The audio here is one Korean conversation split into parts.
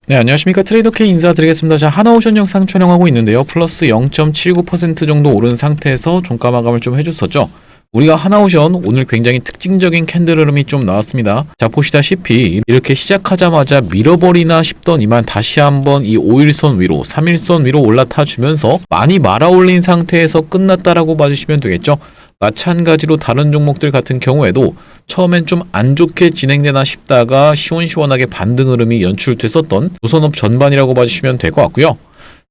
네, 안녕하십니까. 트레이더K 인사드리겠습니다. 자, 하나오션 영상 촬영하고 있는데요. 플러스 0.79% 정도 오른 상태에서 종가 마감을 좀 해줬었죠. 우리가 하나오션 오늘 굉장히 특징적인 캔들 흐름이 좀 나왔습니다. 자, 보시다시피 이렇게 시작하자마자 밀어버리나 싶더니만 다시 한번 이 5일선 위로 3일선 위로 올라타 주면서 많이 말아올린 상태에서 끝났다라고 봐주시면 되겠죠. 마찬가지로 다른 종목들 같은 경우에도 처음엔 좀 안 좋게 진행되나 싶다가 시원시원하게 반등 흐름이 연출됐었던 조선업 전반이라고 봐주시면 될 것 같고요.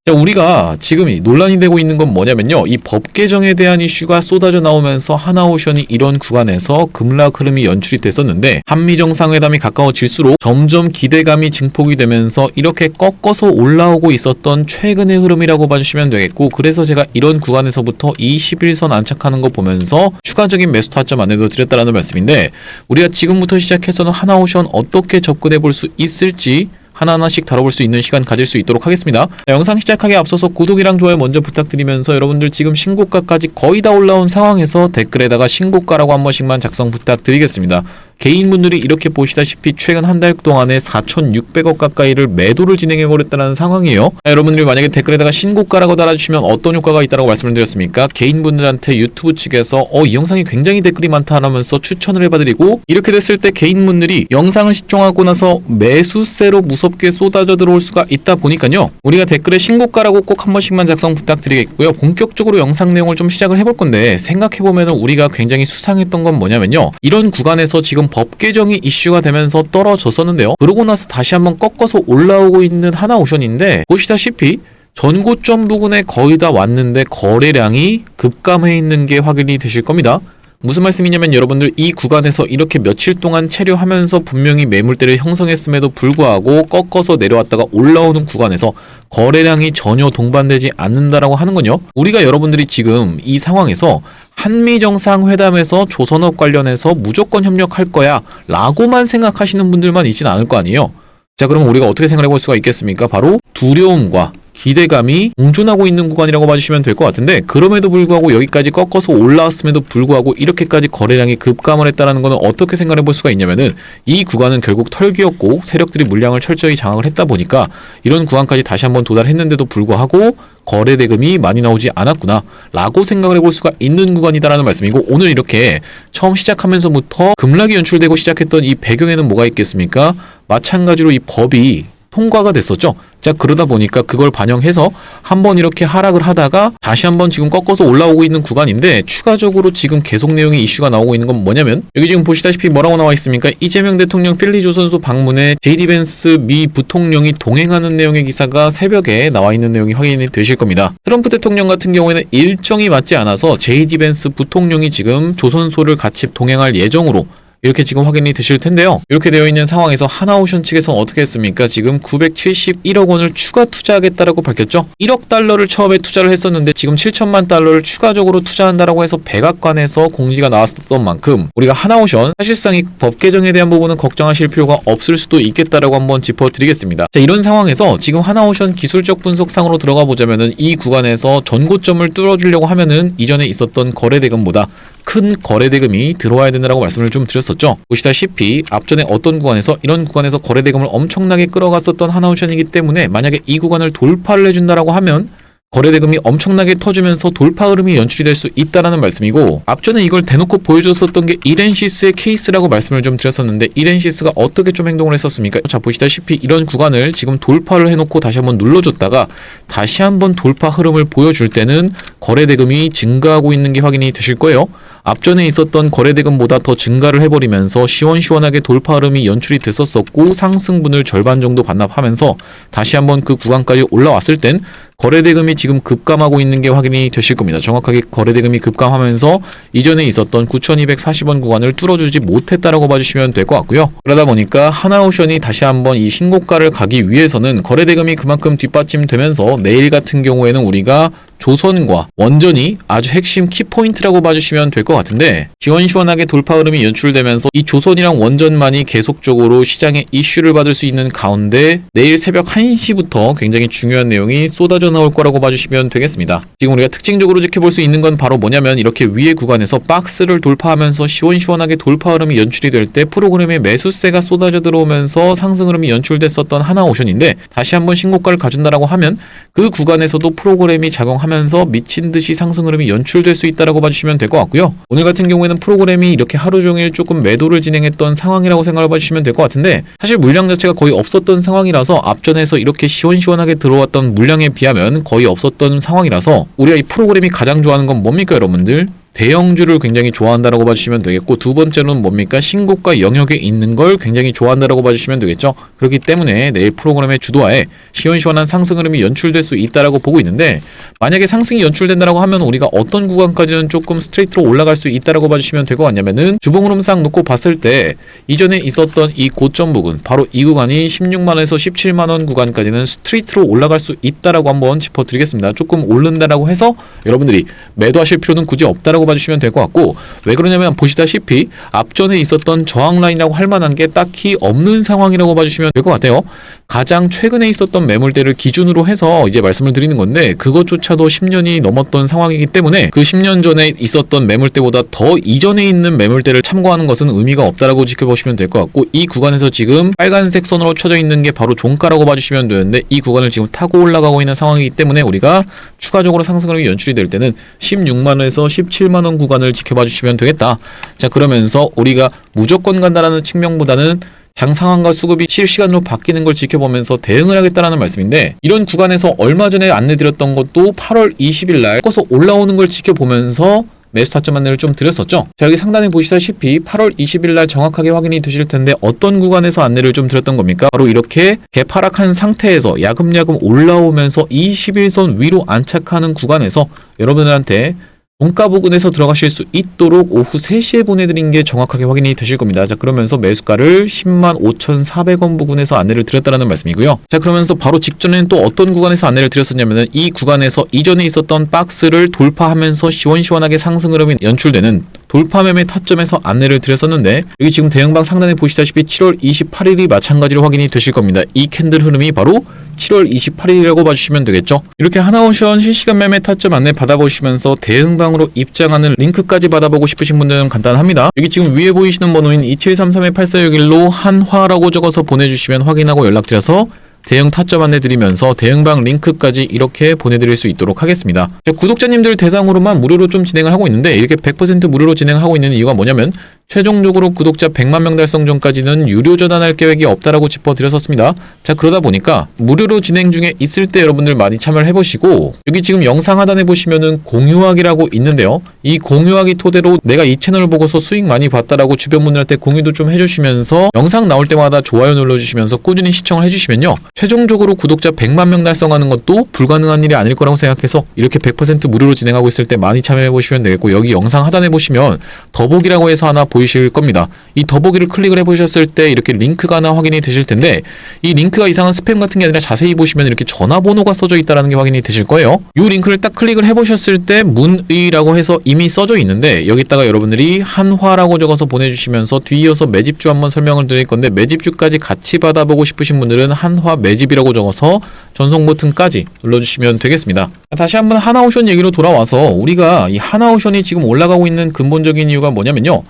자, 우리가 지금 논란이 되고 있는 건 뭐냐면요. 이 법 개정에 대한 이슈가 쏟아져 나오면서 하나오션이 이런 구간에서 급락 흐름이 연출이 됐었는데 한미정상회담이 가까워질수록 점점 기대감이 증폭이 되면서 이렇게 꺾어서 올라오고 있었던 최근의 흐름이라고 봐주시면 되겠고, 그래서 제가 이런 구간에서부터 21선 안착하는 거 보면서 추가적인 매수 타점 안내도 드렸다라는 말씀인데, 우리가 지금부터 시작해서는 하나오션 어떻게 접근해 볼 수 있을지 하나하나씩 다뤄볼 수 있는 시간 가질 수 있도록 하겠습니다. 자, 영상 시작하기 앞서서 구독이랑 좋아요 먼저 부탁드리면서 여러분들 지금 신고가까지 거의 다 올라온 상황에서 댓글에다가 신고가라고 한 번씩만 작성 부탁드리겠습니다. 개인분들이 이렇게 보시다시피 최근 한 달 동안에 4,600억 가까이를 매도를 진행해버렸다는 상황이에요. 자, 여러분들이 만약에 댓글에다가 신고가라고 달아주시면 어떤 효과가 있다고 말씀을 드렸습니까? 개인분들한테 유튜브 측에서 이 영상이 굉장히 댓글이 많다 하면서 추천을 해봐드리고, 이렇게 됐을 때 개인분들이 영상을 시청하고 나서 매수세로 무섭게 쏟아져 들어올 수가 있다 보니까요, 우리가 댓글에 신고가라고 꼭 한 번씩만 작성 부탁드리겠고요. 본격적으로 영상 내용을 좀 시작을 해볼 건데, 생각해보면 우리가 굉장히 수상했던 건 뭐냐면요, 이런 구간에서 지금 법 개정이 이슈가 되면서 떨어졌었는데요. 그러고 나서 다시 한번 꺾어서 올라오고 있는 하나오션인데, 보시다시피 전고점 부근에 거의 다 왔는데 거래량이 급감해 있는 게 확인이 되실 겁니다. 무슨 말씀이냐면 여러분들 이 구간에서 이렇게 며칠 동안 체류하면서 분명히 매물대를 형성했음에도 불구하고 꺾어서 내려왔다가 올라오는 구간에서 거래량이 전혀 동반되지 않는다라고 하는 건요, 우리가 여러분들이 지금 이 상황에서 한미정상회담에서 조선업 관련해서 무조건 협력할 거야 라고만 생각하시는 분들만 있진 않을 거 아니에요. 자, 그럼 우리가 어떻게 생각해 볼 수가 있겠습니까? 바로 두려움과 기대감이 공존하고 있는 구간이라고 봐주시면 될 것 같은데, 그럼에도 불구하고 여기까지 꺾어서 올라왔음에도 불구하고 이렇게까지 거래량이 급감을 했다는 것은 어떻게 생각해 볼 수가 있냐면은, 이 구간은 결국 털기였고 세력들이 물량을 철저히 장악을 했다 보니까 이런 구간까지 다시 한번 도달했는데도 불구하고 거래 대금이 많이 나오지 않았구나 라고 생각을 해볼 수가 있는 구간이다라는 말씀이고, 오늘 이렇게 처음 시작하면서부터 급락이 연출되고 시작했던 이 배경에는 뭐가 있겠습니까? 마찬가지로 이 법이 통과가 됐었죠. 자, 그러다 보니까 그걸 반영해서 한번 이렇게 하락을 하다가 다시 한번 지금 꺾어서 올라오고 있는 구간인데, 추가적으로 지금 계속 내용이 이슈가 나오고 있는 건 뭐냐면, 여기 지금 보시다시피 뭐라고 나와 있습니까? 이재명 대통령 필리 조선소 방문에 JD 벤스 미 부통령이 동행하는 내용의 기사가 새벽에 나와 있는 내용이 확인이 되실 겁니다. 트럼프 대통령 같은 경우에는 일정이 맞지 않아서 JD 벤스 부통령이 지금 조선소를 같이 동행할 예정으로 이렇게 지금 확인이 되실 텐데요. 이렇게 되어 있는 상황에서 하나오션 측에서 어떻게 했습니까? 지금 971억 원을 추가 투자하겠다라고 밝혔죠. 1억 달러를 처음에 투자를 했었는데 지금 7천만 달러를 추가적으로 투자한다라고 해서 백악관에서 공지가 나왔었던 만큼 우리가 하나오션 사실상 이 법 개정에 대한 부분은 걱정하실 필요가 없을 수도 있겠다라고 한번 짚어드리겠습니다. 자, 이런 상황에서 지금 하나오션 기술적 분석상으로 들어가 보자면은 이 구간에서 전고점을 뚫어주려고 하면은 이전에 있었던 거래대금보다 큰 거래대금이 들어와야 된다고 말씀을 좀 드렸었죠. 보시다시피 앞전에 어떤 구간에서 이런 구간에서 거래대금을 엄청나게 끌어갔었던 하나오션이기 때문에 만약에 이 구간을 돌파를 해준다라고 하면 거래대금이 엄청나게 터지면서 돌파 흐름이 연출이 될 수 있다라는 말씀이고, 앞전에 이걸 대놓고 보여줬었던 게 이렌시스의 케이스라고 말씀을 좀 드렸었는데, 이렌시스가 어떻게 좀 행동을 했었습니까? 자, 보시다시피 이런 구간을 지금 돌파를 해놓고 다시 한번 눌러줬다가 다시 한번 돌파 흐름을 보여줄 때는 거래대금이 증가하고 있는 게 확인이 되실 거예요. 앞전에 있었던 거래대금보다 더 증가를 해버리면서 시원시원하게 돌파 흐름이 연출이 됐었었고, 상승분을 절반 정도 반납하면서 다시 한번 그 구간까지 올라왔을 땐 거래대금이 지금 급감하고 있는 게 확인이 되실 겁니다. 정확하게 거래대금이 급감하면서 이전에 있었던 9,240원 구간을 뚫어주지 못했다라고 봐주시면 될 것 같고요. 그러다 보니까 하나오션이 다시 한번 이 신고가를 가기 위해서는 거래대금이 그만큼 뒷받침되면서 내일 같은 경우에는 우리가 조선과 원전이 아주 핵심 키포인트라고 봐주시면 될 것 같은데, 시원시원하게 돌파 흐름이 연출되면서 이 조선이랑 원전만이 계속적으로 시장의 이슈를 받을 수 있는 가운데 내일 새벽 1시부터 굉장히 중요한 내용이 쏟아져 빠져나올 거라고 봐주시면 되겠습니다. 지금 우리가 특징적으로 지켜볼 수 있는 건 바로 뭐냐면 이렇게 위의 구간에서 박스를 돌파하면서 시원시원하게 돌파 흐름이 연출이 될 때 프로그램에 매수세가 쏟아져 들어오면서 상승 흐름이 연출됐었던 하나오션인데 다시 한번 신고가를 가준다라고 하면 그 구간에서도 프로그램이 작용하면서 미친 듯이 상승 흐름이 연출될 수 있다라고 봐주시면 될 것 같고요. 오늘 같은 경우에는 프로그램이 이렇게 하루 종일 조금 매도를 진행했던 상황이라고 생각을 봐주시면 될 것 같은데 사실 물량 자체가 거의 없었던 상황이라서 앞전에서 이렇게 시원시원하게 들어왔던 물량에 비하면 거의 없었던 상황이라서 우리가 이 프로그램이 가장 좋아하는 건 뭡니까 여러분들? 대형주를 굉장히 좋아한다라고 봐주시면 되겠고 두 번째는 뭡니까? 신고가 영역에 있는 걸 굉장히 좋아한다라고 봐주시면 되겠죠. 그렇기 때문에 내일 프로그램의 주도하에 시원시원한 상승 흐름이 연출될 수 있다라고 보고 있는데 만약에 상승이 연출된다라고 하면 우리가 어떤 구간까지는 조금 스트레이트로 올라갈 수 있다라고 봐주시면 될 것 같냐면은 주봉 흐름상 놓고 봤을 때 이전에 있었던 이 고점 부분 바로 이 구간이 16만원에서 17만원 구간까지는 스트레이트로 올라갈 수 있다라고 한번 짚어드리겠습니다. 조금 오른다라고 해서 여러분들이 매도하실 필요는 굳이 없다라고 봐주시면 될 것 같고 왜 그러냐면 보시다시피 앞전에 있었던 저항 라인이라고 할 만한 게 딱히 없는 상황이라고 봐주시면 될 것 같아요. 가장 최근에 있었던 매물대를 기준으로 해서 이제 말씀을 드리는 건데 그것조차도 10년이 넘었던 상황이기 때문에 그 10년 전에 있었던 매물대보다 더 이전에 있는 매물대를 참고하는 것은 의미가 없다라고 지켜보시면 될 것 같고 이 구간에서 지금 빨간색 선으로 쳐져 있는 게 바로 종가라고 봐주시면 되는데 이 구간을 지금 타고 올라가고 있는 상황이기 때문에 우리가 추가적으로 상승률이 연출이 될 때는 16만원에서 17만원 구간을 지켜봐 주시면 되겠다. 자 그러면서 우리가 무조건 간다라는 측면보다는 장 상황과 수급이 실시간으로 바뀌는 걸 지켜보면서 대응을 하겠다라는 말씀인데 이런 구간에서 얼마 전에 안내드렸던 것도 8월 20일 날 꺾어서 올라오는 걸 지켜보면서 매수 타점 안내를 좀 드렸었죠. 자 여기 상단에 보시다시피 8월 20일 날 정확하게 확인이 되실 텐데 어떤 구간에서 안내를 좀 드렸던 겁니까? 바로 이렇게 개파락한 상태에서 야금야금 올라오면서 21선 위로 안착하는 구간에서 여러분들한테 종가 부근에서 들어가실 수 있도록 오후 3시에 보내드린 게 정확하게 확인이 되실 겁니다. 자 그러면서 매수가를 105,400원 부근에서 안내를 드렸다는 말씀이고요. 자 그러면서 바로 직전에는 또 어떤 구간에서 안내를 드렸었냐면은 이 구간에서 이전에 있었던 박스를 돌파하면서 시원시원하게 상승 흐름이 연출되는 돌파 매매 타점에서 안내를 드렸었는데 여기 지금 대형방 상단에 보시다시피 7월 28일이 마찬가지로 확인이 되실 겁니다. 이 캔들 흐름이 바로 7월 28일이라고 봐주시면 되겠죠. 이렇게 하나오션 실시간 매매 타점 안내 받아보시면서 대응방으로 입장하는 링크까지 받아보고 싶으신 분들은 간단합니다. 여기 지금 위에 보이시는 번호인 2733-8461로 한화라고 적어서 보내주시면 확인하고 연락드려서 대응 타점 안내 드리면서 대응방 링크까지 이렇게 보내드릴 수 있도록 하겠습니다. 구독자님들 대상으로만 무료로 좀 진행을 하고 있는데 이렇게 100% 무료로 진행을 하고 있는 이유가 뭐냐면 최종적으로 구독자 100만 명 달성 전까지는 유료 전환할 계획이 없다라고 짚어드렸었습니다. 자 그러다 보니까 무료로 진행 중에 있을 때 여러분들 많이 참여를 해보시고 여기 지금 영상 하단에 보시면은 공유하기라고 있는데요. 이 공유하기 토대로 내가 이 채널을 보고서 수익 많이 봤다라고 주변 분들한테 공유도 좀 해주시면서 영상 나올 때마다 좋아요 눌러주시면서 꾸준히 시청을 해주시면요. 최종적으로 구독자 100만 명 달성하는 것도 불가능한 일이 아닐 거라고 생각해서 이렇게 100% 무료로 진행하고 있을 때 많이 참여해보시면 되겠고 여기 영상 하단에 보시면 더보기라고 해서 하나 보이실 겁니다. 이 더보기를 클릭을 해보셨을 때 이렇게 링크가 하나 확인이 되실 텐데 이 링크가 이상한 스팸 같은 게 아니라 자세히 보시면 이렇게 전화번호가 써져 있다는 게 확인이 되실 거예요. 이 링크를 딱 클릭을 해보셨을 때 문의라고 해서 이미 써져 있는데 여기다가 여러분들이 한화라고 적어서 보내주시면서 뒤이어서 매집주 한번 설명을 드릴 건데 매집주까지 같이 받아보고 싶으신 분들은 한화 매집이라고 적어서 전송 버튼까지 눌러주시면 되겠습니다. 다시 한번 하나오션 얘기로 돌아와서 우리가 이 하나오션이 지금 올라가고 있는 근본적인 이유가 뭐냐면요.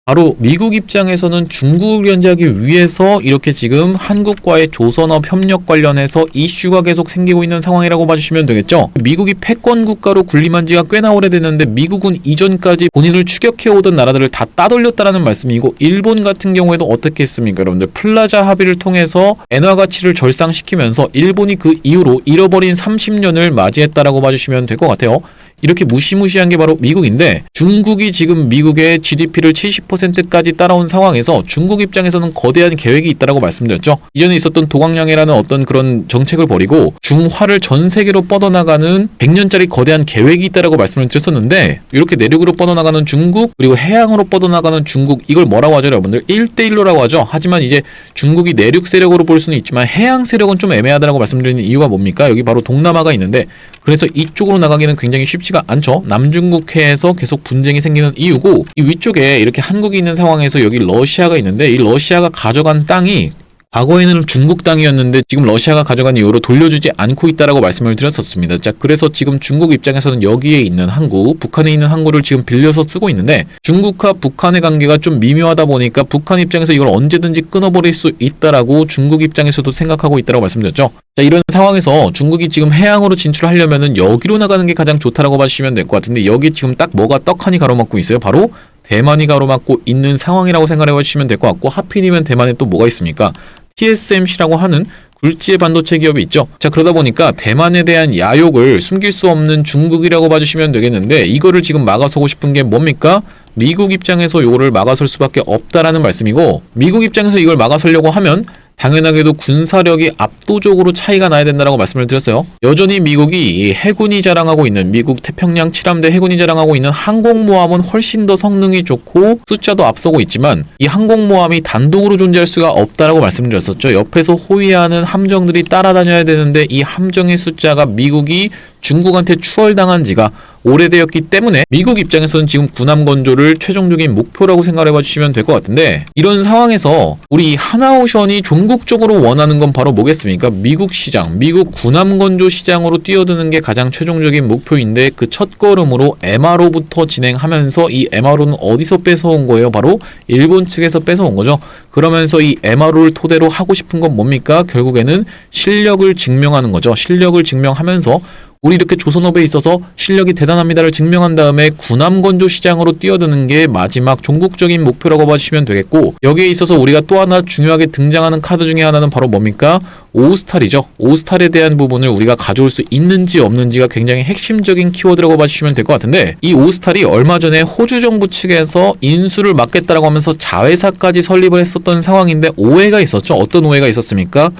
바로 미국 입장에서는 중국을 견제하기 위해서 이렇게 지금 한국과의 조선업 협력 관련해서 이슈가 계속 생기고 있는 상황이라고 봐주시면 되겠죠. 미국이 패권 국가로 군림한 지가 꽤나 오래됐는데 미국은 이전까지 본인을 추격해오던 나라들을 다 따돌렸다라는 말씀이고 일본 같은 경우에도 어떻게 했습니까? 여러분들 플라자 합의를 통해서 엔화 가치를 절상시키면서 일본이 그 이후로 잃어버린 30년을 맞이했다라고 봐주시면 될 것 같아요. 이렇게 무시무시한 게 바로 미국인데 중국이 지금 미국의 GDP를 70%까지 따라온 상황에서 중국 입장에서는 거대한 계획이 있다라고 말씀드렸죠. 이전에 있었던 도광량이라는 어떤 그런 정책을 벌이고 중화를 전 세계로 뻗어나가는 100년짜리 거대한 계획이 있다라고 말씀을 드렸었는데 이렇게 내륙으로 뻗어나가는 중국 그리고 해양으로 뻗어나가는 중국 이걸 뭐라고 하죠 여러분들? 1대1로라고 하죠. 하지만 이제 중국이 내륙 세력으로 볼 수는 있지만 해양 세력은 좀 애매하다라고 말씀드리는 이유가 뭡니까? 여기 바로 동남아가 있는데 그래서 이쪽으로 나가기는 굉장히 쉽지가 않죠. 남중국해에서 계속 분쟁이 생기는 이유고 이 위쪽에 이렇게 한국이 있는 상황에서 여기 러시아가 있는데 이 러시아가 가져간 땅이 과거에는 중국 땅이었는데 지금 러시아가 가져간 이후로 돌려주지 않고 있다라고 말씀을 드렸었습니다. 자, 그래서 지금 중국 입장에서는 여기에 있는 항구, 북한에 있는 항구를 지금 빌려서 쓰고 있는데 중국과 북한의 관계가 좀 미묘하다 보니까 북한 입장에서 이걸 언제든지 끊어버릴 수 있다라고 중국 입장에서도 생각하고 있다라고 말씀드렸죠. 자, 이런 상황에서 중국이 지금 해양으로 진출하려면은 여기로 나가는 게 가장 좋다라고 봐주시면 될 것 같은데 여기 지금 딱 뭐가 떡하니 가로막고 있어요? 바로 대만이 가로막고 있는 상황이라고 생각해 주시면 될 것 같고 하필이면 대만에 또 뭐가 있습니까? TSMC라고 하는 굴지의 반도체 기업이 있죠. 자, 그러다 보니까 대만에 대한 야욕을 숨길 수 없는 중국이라고 봐주시면 되겠는데 이거를 지금 막아서고 싶은 게 뭡니까? 미국 입장에서 이거를 막아설 수밖에 없다라는 말씀이고 미국 입장에서 이걸 막아서려고 하면 당연하게도 군사력이 압도적으로 차이가 나야 된다고 말씀을 드렸어요. 여전히 미국이 해군이 자랑하고 있는 미국 태평양 칠함대 해군이 자랑하고 있는 항공모함은 훨씬 더 성능이 좋고 숫자도 앞서고 있지만 이 항공모함이 단독으로 존재할 수가 없다라고 말씀드렸었죠. 옆에서 호위하는 함정들이 따라다녀야 되는데 이 함정의 숫자가 미국이 중국한테 추월당한 지가 오래되었기 때문에 미국 입장에서는 지금 군함 건조를 최종적인 목표라고 생각해 봐주시면 될 것 같은데 이런 상황에서 우리 하나오션이 전국적으로 원하는 건 바로 뭐겠습니까? 미국 시장, 미국 군함 건조 시장으로 뛰어드는 게 가장 최종적인 목표인데 그 첫 걸음으로 MRO부터 진행하면서 이 MRO는 어디서 뺏어온 거예요? 바로 일본 측에서 뺏어온 거죠. 그러면서 이 MRO를 토대로 하고 싶은 건 뭡니까? 결국에는 실력을 증명하는 거죠. 실력을 증명하면서 우리 이렇게 조선업에 있어서 실력이 대단합니다를 증명한 다음에 군함 건조 시장으로 뛰어드는 게 마지막 종국적인 목표라고 봐주시면 되겠고 여기에 있어서 우리가 또 하나 중요하게 등장하는 카드 중에 하나는 바로 뭡니까? 오스탈이죠. 오스탈에 대한 부분을 우리가 가져올 수 있는지 없는지가 굉장히 핵심적인 키워드라고 봐주시면 될 것 같은데 이 오스탈이 얼마 전에 호주 정부 측에서 인수를 막겠다라고 하면서 자회사까지 설립을 했었던 상황인데 오해가 있었죠. 어떤 오해가 있었습니까?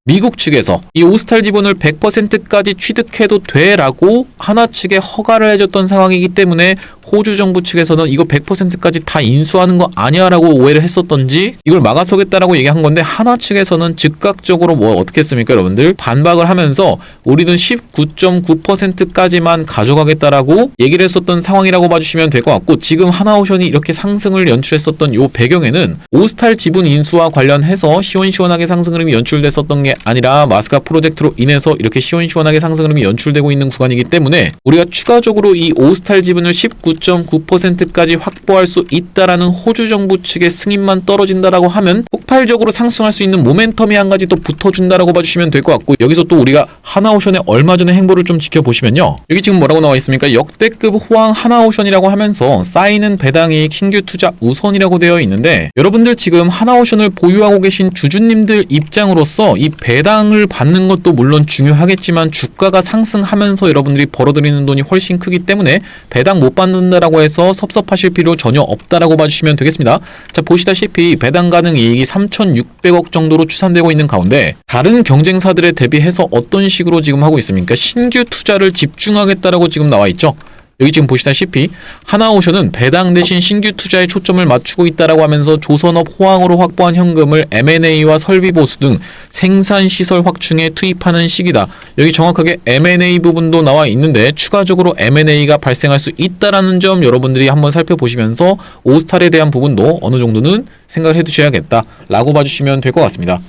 미국 측에서 이 오스탈 지분을 100%까지 취득해도 돼라고 하나 측에 허가를 해줬던 상황이기 때문에 호주 정부 측에서는 이거 100%까지 다 인수하는 거 아니야 라고 오해를 했었던지 이걸 막아서겠다라고 얘기한 건데 하나 측에서는 즉각적으로 뭐 어떻게 했습니까 여러분들? 반박을 하면서 우리는 19.9%까지만 가져가겠다라고 얘기를 했었던 상황이라고 봐주시면 될 것 같고 지금 하나오션이 이렇게 상승을 연출했었던 요 배경에는 오스탈 지분 인수와 관련해서 시원시원하게 상승 흐름이 연출됐었던 게 아니라 마스카 프로젝트로 인해서 이렇게 시원시원하게 상승 흐름이 연출되고 있는 구간이기 때문에 우리가 추가적으로 이 오스탈 지분을 19.9%까지 확보할 수 있다라는 호주 정부 측의 승인만 떨어진다라고 하면 폭발적으로 상승할 수 있는 모멘텀이 한 가지 또 붙어준다라고 봐주시면 될 것 같고 여기서 또 우리가 하나오션의 얼마 전의 행보를 좀 지켜보시면요. 여기 지금 뭐라고 나와 있습니까? 역대급 호황 하나오션이라고 하면서 쌓이는 배당이익 신규 투자 우선이라고 되어 있는데 여러분들 지금 하나오션을 보유하고 계신 주주님들 입장으로서 이 배당을 받는 것도 물론 중요하겠지만 주가가 상승하면서 여러분들이 벌어들이는 돈이 훨씬 크기 때문에 배당 못 받는다라고 해서 섭섭하실 필요 전혀 없다라고 봐주시면 되겠습니다. 자, 보시다시피 배당 가능 이익이 3,600억 정도로 추산되고 있는 가운데 다른 경쟁사들에 대비해서 어떤 식으로 지금 하고 있습니까? 신규 투자를 집중하겠다라고 지금 나와 있죠. 여기 지금 보시다시피 하나오션은 배당 대신 신규 투자에 초점을 맞추고 있다라고 하면서 조선업 호황으로 확보한 현금을 M&A와 설비 보수 등 생산시설 확충에 투입하는 시기다. 여기 정확하게 M&A 부분도 나와 있는데 추가적으로 M&A가 발생할 수 있다라는 점 여러분들이 한번 살펴보시면서 오스탈에 대한 부분도 어느 정도는 생각을 해두셔야겠다라고 봐주시면 될 것 같습니다.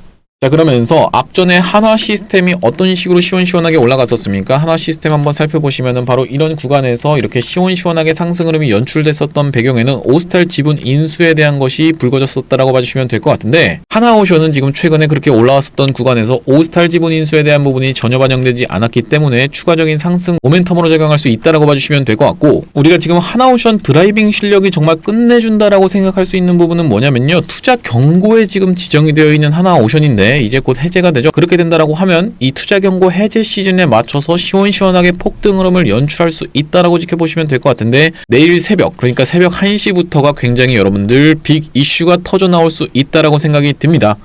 자, 그러면서 앞전에 한화 시스템이 어떤 식으로 시원시원하게 올라갔었습니까? 한화 시스템 한번 살펴보시면은 바로 이런 구간에서 이렇게 시원시원하게 상승 흐름이 연출됐었던 배경에는 오스탈 지분 인수에 대한 것이 불거졌었다라고 봐주시면 될 것 같은데 하나오션은 지금 최근에 그렇게 올라왔었던 구간에서 오스탈 지분 인수에 대한 부분이 전혀 반영되지 않았기 때문에 추가적인 상승 모멘텀으로 작용할 수 있다라고 봐주시면 될 것 같고 우리가 지금 하나오션 드라이빙 실력이 정말 끝내준다라고 생각할 수 있는 부분은 뭐냐면요. 투자 경고에 지금 지정이 되어 있는 하나오션인데 이제 곧 해제가 되죠. 그렇게 된다라고 하면 이 투자 경고 해제 시즌에 맞춰서 시원시원하게 폭등 흐름을 연출할 수 있다라고 지켜보시면 될 것 같은데 내일 새벽 그러니까 새벽 1시부터가 굉장히 여러분들 빅 이슈가 터져 나올 수 있다라고 생각이 듭니다.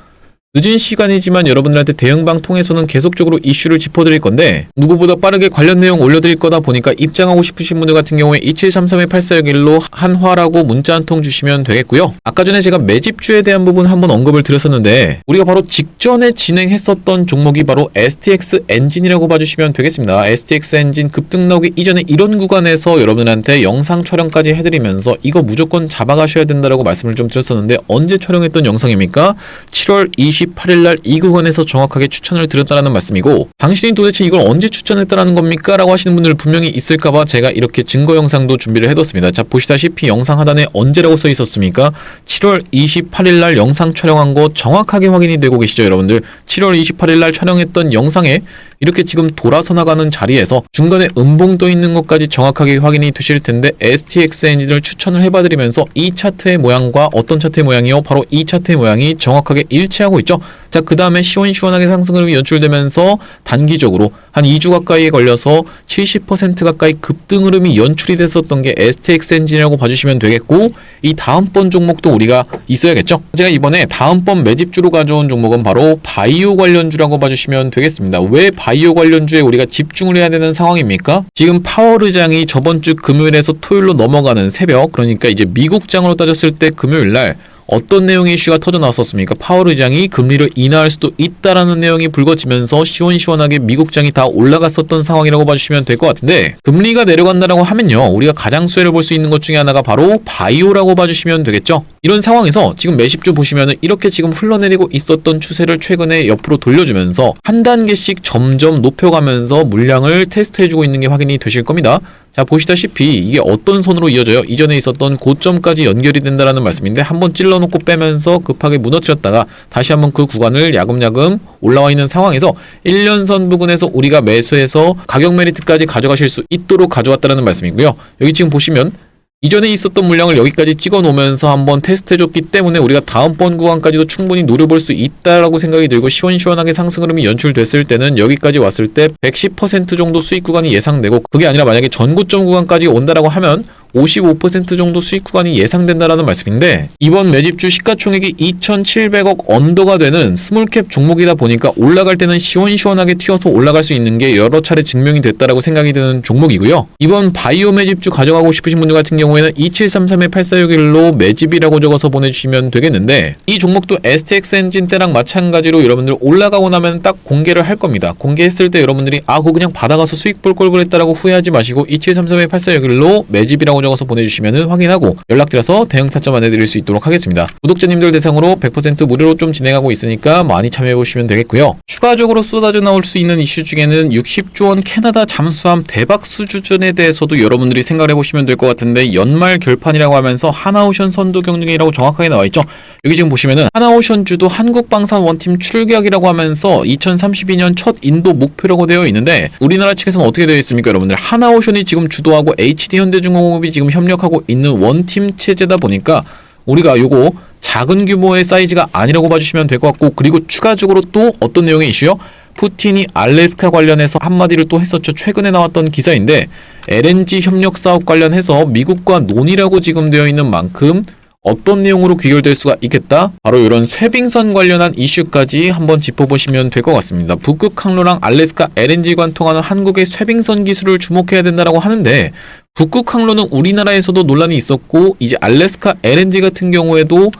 늦은 시간이지만 여러분들한테 대응방 통해서는 계속적으로 이슈를 짚어드릴 건데 누구보다 빠르게 관련 내용 올려드릴 거다 보니까 입장하고 싶으신 분들 같은 경우에 2733-8461로 한화라고 문자 한 통 주시면 되겠고요. 아까 전에 제가 매집주에 대한 부분 한번 언급을 드렸었는데 우리가 바로 직전에 진행했었던 종목이 바로 STX 엔진이라고 봐주시면 되겠습니다. STX 엔진 급등 나오기 이전에 이런 구간에서 여러분들한테 영상 촬영까지 해드리면서 이거 무조건 잡아가셔야 된다라고 말씀을 좀 드렸었는데 언제 촬영했던 영상입니까? 7월 20 28일 날 이 구간에서 정확하게 추천을 드렸다는 말씀이고, 당신이 도대체 이걸 언제 추천했다라는 겁니까? 라고 하시는 분들 분명히 있을까봐 제가 이렇게 증거 영상도 준비를 해뒀습니다. 자, 보시다시피 영상 하단에 언제라고 써 있었습니까? 7월 28일 날 영상 촬영한 거 정확하게 확인이 되고 계시죠, 여러분들? 7월 28일 날 촬영했던 영상에 이렇게 지금 돌아서 나가는 자리에서 중간에 음봉 떠 있는 것까지 정확하게 확인이 되실 텐데, STX 엔진을 추천을 해봐드리면서 이 차트의 모양과 어떤 차트의 모양이요? 바로 이 차트의 모양이 정확하게 일치하고 있죠. 자, 그 다음에 시원시원하게 상승흐름이 연출되면서 단기적으로 한 2주 가까이에 걸려서 70% 가까이 급등 흐름이 연출이 됐었던 게 STX 엔진이라고 봐주시면 되겠고, 이 다음번 종목도 우리가 있어야겠죠. 제가 이번에 다음번 매집주로 가져온 종목은 바로 바이오 관련주라고 봐주시면 되겠습니다. 왜 바이오 관련주에 우리가 집중을 해야 되는 상황입니까? 지금 파월 의장이 저번주 금요일에서 토요일로 넘어가는 새벽, 그러니까 이제 미국장으로 따졌을 때 금요일날 어떤 내용의 이슈가 터져 나왔었습니까? 파월 의장이 금리를 인하할 수도 있다라는 내용이 불거지면서 시원시원하게 미국장이 다 올라갔었던 상황이라고 봐주시면 될 것 같은데, 금리가 내려간다라고 하면요, 우리가 가장 수혜를 볼 수 있는 것 중에 하나가 바로 바이오라고 봐주시면 되겠죠. 이런 상황에서 지금 매집주 보시면은 이렇게 지금 흘러내리고 있었던 추세를 최근에 옆으로 돌려주면서 한 단계씩 점점 높여가면서 물량을 테스트해주고 있는 게 확인이 되실 겁니다. 자, 보시다시피 이게 어떤 선으로 이어져요? 이전에 있었던 고점까지 연결이 된다라는 말씀인데, 한번 찔러놓고 빼면서 급하게 무너뜨렸다가 다시 한번 그 구간을 야금야금 올라와 있는 상황에서 1년선 부근에서 우리가 매수해서 가격 메리트까지 가져가실 수 있도록 가져왔다는 말씀이고요. 여기 지금 보시면 이전에 있었던 물량을 여기까지 찍어 놓으면서 한번 테스트해줬기 때문에 우리가 다음번 구간까지도 충분히 노려볼 수 있다라고 생각이 들고, 시원시원하게 상승 흐름이 연출됐을 때는 여기까지 왔을 때 110% 정도 수익 구간이 예상되고, 그게 아니라 만약에 전고점 구간까지 온다라고 하면 55% 정도 수익 구간이 예상된다라는 말씀인데, 이번 매집주 시가총액이 2,700억 언더가 되는 스몰캡 종목이다 보니까 올라갈 때는 시원시원하게 튀어서 올라갈 수 있는 게 여러 차례 증명이 됐다라고 생각이 드는 종목이고요. 이번 바이오 매집주 가져가고 싶으신 분들 같은 경우에는 2733-8461로 매집이라고 적어서 보내주시면 되겠는데, 이 종목도 STX 엔진 때랑 마찬가지로 여러분들 올라가고 나면 딱 공개를 할 겁니다. 공개했을 때 여러분들이 그거 그냥 받아가서 수익 볼 걸 그랬다라고 후회하지 마시고 2733-8461로 매집이라고 적어서 보내주시면 확인하고 연락드려서 대응 타점 안내드릴 수 있도록 하겠습니다. 구독자님들 대상으로 100% 무료로 좀 진행하고 있으니까 많이 참여해보시면 되겠고요. 추가적으로 쏟아져 나올 수 있는 이슈 중에는 60조 원 캐나다 잠수함 대박 수주전에 대해서도 여러분들이 생각을 해보시면 될 것 같은데, 연말 결판이라고 하면서 하나오션 선두 경쟁이라고 정확하게 나와있죠. 여기 지금 보시면은 하나오션주도 한국방산 원팀 출격이라고 하면서 2032년 첫 인도 목표라고 되어 있는데, 우리나라 측에서는 어떻게 되어 있습니까? 여러분들, 하나오션이 지금 주도하고 HD현대중공업이 지금 협력하고 있는 원팀 체제다 보니까 우리가 요거 작은 규모의 사이즈가 아니라고 봐주시면 될 것 같고, 그리고 추가적으로 또 어떤 내용의 이슈요? 푸틴이 알래스카 관련해서 한마디를 또 했었죠. 최근에 나왔던 기사인데, LNG 협력 사업 관련해서 미국과 논의라고 지금 되어 있는 만큼 어떤 내용으로 귀결될 수가 있겠다? 바로 이런 쇄빙선 관련한 이슈까지 한번 짚어보시면 될 것 같습니다. 북극 항로랑 알래스카 LNG관 통하는 한국의 쇄빙선 기술을 주목해야 된다라고 하는데, 북극 항로는 우리나라에서도 논란이 있었고, 이제 알래스카 LNG 같은 경우에도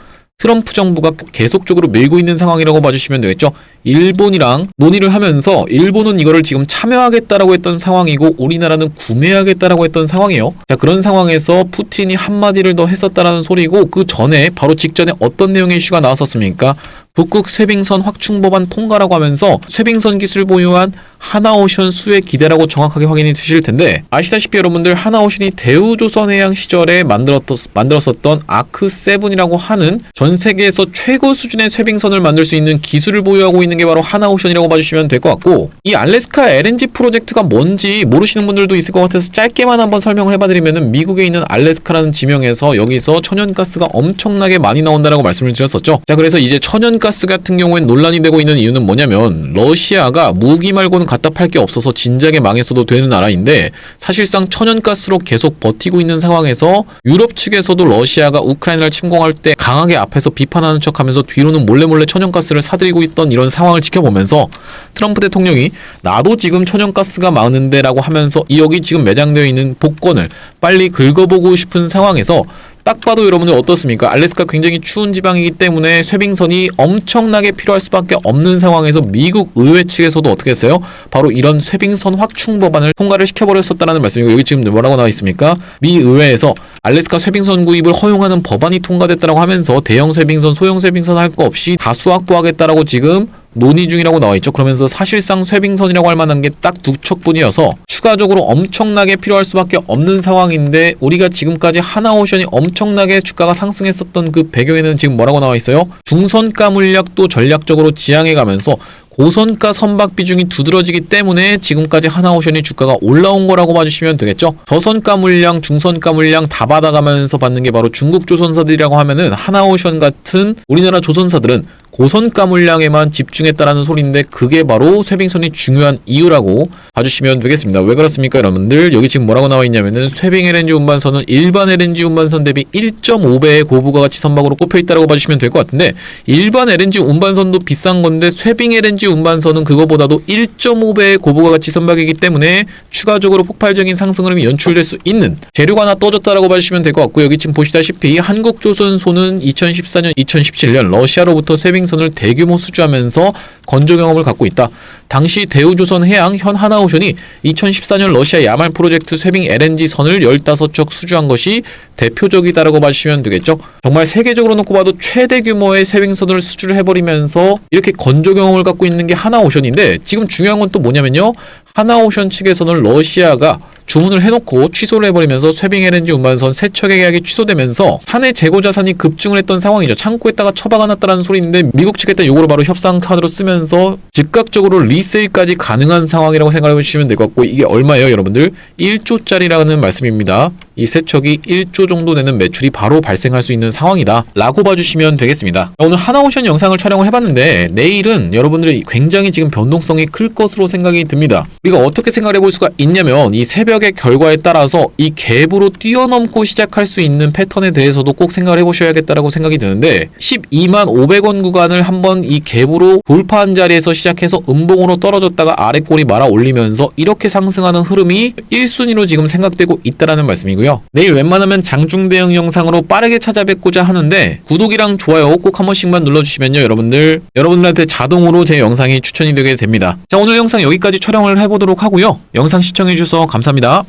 트럼프 정부가 계속적으로 밀고 있는 상황이라고 봐주시면 되겠죠. 일본이랑 논의를 하면서 일본은 이거를 지금 참여하겠다라고 했던 상황이고, 우리나라는 구매하겠다라고 했던 상황이에요. 자, 그런 상황에서 푸틴이 한마디를 더 했었다라는 소리고, 그 전에 바로 직전에 어떤 내용의 이슈가 나왔었습니까? 북극 쇄빙선 확충 법안 통과라고 하면서 쇄빙선 기술 보유한 하나오션 수혜 기대라고 정확하게 확인이 되실 텐데, 아시다시피 여러분들 하나오션이 대우조선해양 시절에 만들었었던 아크7이라고 하는 전 세계에서 최고 수준의 쇄빙선을 만들 수 있는 기술을 보유하고 있는 게 바로 하나오션이라고 봐주시면 될 것 같고, 이 알래스카 LNG 프로젝트가 뭔지 모르시는 분들도 있을 것 같아서 짧게만 한번 설명을 해봐드리면은, 미국에 있는 알래스카라는 지명에서 여기서 천연가스가 엄청나게 많이 나온다라고 말씀을 드렸었죠. 자, 그래서 이제 천연가스 같은 경우엔 논란이 되고 있는 이유는 뭐냐면, 러시아가 무기 말고는 갖다 팔 게 없어서 진작에 망했어도 되는 나라인데, 사실상 천연가스로 계속 버티고 있는 상황에서 유럽 측에서도 러시아가 우크라이나를 침공할 때 강하게 앞에서 비판하는 척하면서 뒤로는 몰래 천연가스를 사들이고 있던 이런 상황을 지켜보면서, 트럼프 대통령이 나도 지금 천연가스가 많은데 라고 하면서 여기 지금 매장되어 있는 복권을 빨리 긁어보고 싶은 상황에서 딱 봐도 여러분들 어떻습니까? 알래스카 굉장히 추운 지방이기 때문에 쇠빙선이 엄청나게 필요할 수밖에 없는 상황에서 미국 의회 측에서도 어떻게 했어요? 바로 이런 쇠빙선 확충 법안을 통과를 시켜버렸었다는 말씀이고, 여기 지금 뭐라고 나와 있습니까? 미 의회에서 알래스카 쇠빙선 구입을 허용하는 법안이 통과됐다고 하면서 대형 쇠빙선, 소형 쇠빙선 할 거 없이 다수 확보하겠다라고 지금 논의 중이라고 나와 있죠. 그러면서 사실상 쇠빙선이라고 할 만한 게 딱 두 척뿐이어서 추가적으로 엄청나게 필요할 수밖에 없는 상황인데, 우리가 지금까지 하나오션이 엄청나게 주가가 상승했었던 그 배경에는 지금 뭐라고 나와 있어요? 중선가 물약도 전략적으로 지향해 가면서 고선가 선박 비중이 두드러지기 때문에 지금까지 하나오션이 주가가 올라온 거라고 봐주시면 되겠죠. 저선가 물량, 중선가 물량 다 받아가면서 받는 게 바로 중국 조선사들이라고 하면은, 하나오션 같은 우리나라 조선사들은 고선가 물량에만 집중했다라는 소리인데, 그게 바로 쇠빙선이 중요한 이유라고 봐주시면 되겠습니다. 왜 그렇습니까, 여러분들? 여기 지금 뭐라고 나와 있냐면은, 쇠빙 LNG 운반선은 일반 LNG 운반선 대비 1.5배의 고부가 가치 선박으로 꼽혀 있다라고 봐주시면 될 것 같은데, 일반 LNG 운반선도 비싼 건데 쇠빙 LNG 운반선은 그거보다도 1.5배의 고부가 가치 선박이기 때문에 추가적으로 폭발적인 상승 흐름이 연출될 수 있는 재료가 하나 떠졌다라고 봐주시면 될 것 같고, 여기 지금 보시다시피 한국조선소는 2014년, 2017년 러시아로부터 쇠빙선을 대규모 수주하면서 건조 경험을 갖고 있다. 당시 대우조선해양 현 하나오션이 2014년 러시아 야말 프로젝트 쇠빙 LNG 선을 15척 수주한 것이 대표적이다라고 봐주시면 되겠죠. 정말 세계적으로 놓고 봐도 최대 규모의 쇠빙선을 수주를 해버리면서 이렇게 건조 경험을 갖고 있는 게 하나오션인데, 지금 중요한 건 또 뭐냐면요, 하나오션 측에서는 러시아가 주문을 해놓고 취소를 해버리면서 쇠빙 LNG 운반선 3척의 계약이 취소되면서 사내 재고 자산이 급증을 했던 상황이죠. 창고에다가 처박아놨다는 소리인데, 미국 측에다 요거를 바로 협상 카드로 쓰면서 즉각적으로 리세일까지 가능한 상황이라고 생각해 보시면 될 것 같고, 이게 얼마예요, 여러분들? 1조짜리라는 말씀입니다. 이 3척이 1조 정도 되는 매출이 바로 발생할 수 있는 상황이다 라고 봐주시면 되겠습니다. 오늘 하나오션 영상을 촬영을 해봤는데, 내일은 여러분들이 굉장히 지금 변동성이 클 것으로 생각이 듭니다. 우리가 어떻게 생각을 해볼 수가 있냐면, 이 새벽의 결과에 따라서 이 갭으로 뛰어넘고 시작할 수 있는 패턴에 대해서도 꼭 생각을 해보셔야겠다라고 생각이 드는데, 12만 500원 구간을 한번 이 갭으로 돌파한 자리에서 시작해서 음봉으로 떨어졌다가 아래꼬리 말아 올리면서 이렇게 상승하는 흐름이 1순위로 지금 생각되고 있다라는 말씀이고요. 내일 웬만하면 장중 대응 영상으로 빠르게 찾아뵙고자 하는데, 구독이랑 좋아요 꼭 한 번씩만 눌러주시면요, 여러분들한테 자동으로 제 영상이 추천이 되게 됩니다. 자, 오늘 영상 여기까지 촬영을 해보도록 하고요. 영상 시청해주셔서 감사합니다.